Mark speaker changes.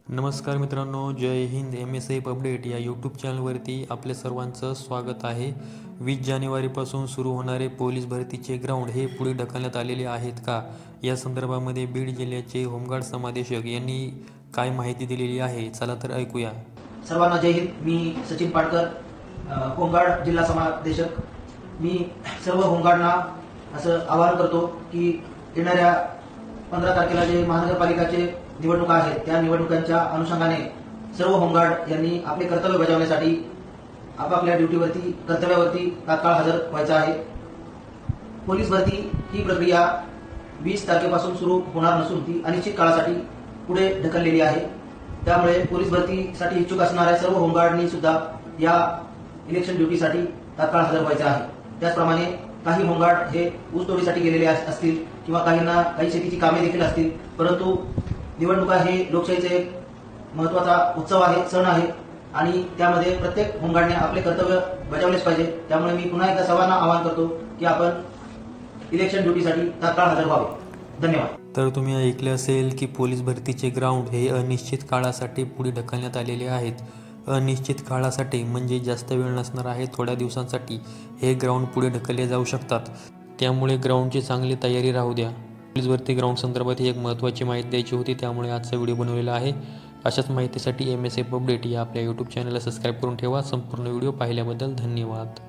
Speaker 1: नमस्कार मित्रांनो, जय Hind. MSF update या यूट्यूब चॅनलवरती आपल्या सर्वांचं स्वागत आहे. 20 जानेवारीपासून सुरू होणारे पोलीस भरतीचे ग्राउंड हे पुढे ढकलण्यात आलेले आहेत का, या संदर्भामध्ये बीड जिल्ह्याचे होमगार्ड समादेशक यांनी काय माहिती दिलेली आहे, चला तर ऐकूया.
Speaker 2: सर्वांना जय हिंद. मी सचिन पाटकर, होमगार्ड जिल्हा समादेशक. मी सर्व होमगार्डना असं आवाहन करतो की येणाऱ्या 15 तारखेला जे महानगरपालिकाचे निवडणुका आहेत त्या निवडणुकांच्या अनुषंगाने सर्व होमगार्ड यांनी आपले कर्तव्य बजावण्यासाठी आपापल्या ड्युटीवरती कर्तव्यावरती तात्काळ हजर व्हायचं आहे. पोलीस भरती ही प्रक्रिया 20 तारखेपासून सुरू होणार नसून ती अनिश्चित काळासाठी पुढे ढकललेली आहे. त्यामुळे पोलीस भरतीसाठी इच्छुक असणाऱ्या सर्व होमगार्डनी सुद्धा या इलेक्शन ड्युटीसाठी तात्काळ हजर व्हायचं आहे. त्याचप्रमाणे काही होमगार्ड हे ऊसतोडीसाठी गेलेले असतील किंवा काहींना काही शेतीची कामे देखील असतील, परंतु निवडणुका हे लोकशाहीचे एक महत्वाचा उत्सव आहे, सण आहे आणि त्यामध्ये प्रत्येक होमगार्डने आपले कर्तव्य बजावलेच पाहिजे. त्यामुळे मी पुन्हा एकदा सर्वांना आवाहन करतो की आपण इलेक्शन ड्युटीसाठी तात्काळ हजर व्हावे. धन्यवाद.
Speaker 1: तर तुम्ही ऐकले असेल की पोलीस भरतीचे ग्राउंड हे अनिश्चित काळासाठी पुढे ढकलण्यात आलेले आहेत. अनिश्चित काळासाठी म्हणजे जास्त वेळ नसणार आहे, थोड्या दिवसांसाठी हे ग्राउंड पुढे ढकलले जाऊ शकतात. त्यामुळे ग्राउंडची चांगली तयारी राहू द्या. पोलीस भरती ग्राउंड संदर्भात ही एक महत्त्वाची माहिती द्यायची होती, त्यामुळे आजचा व्हिडिओ बनवलेला आहे. अशाच माहितीसाठी MSF अपडेट या आपल्या यूट्यूब चॅनलला सबस्क्राईब करून ठेवा. संपूर्ण व्हिडिओ पाहिल्याबद्दल धन्यवाद.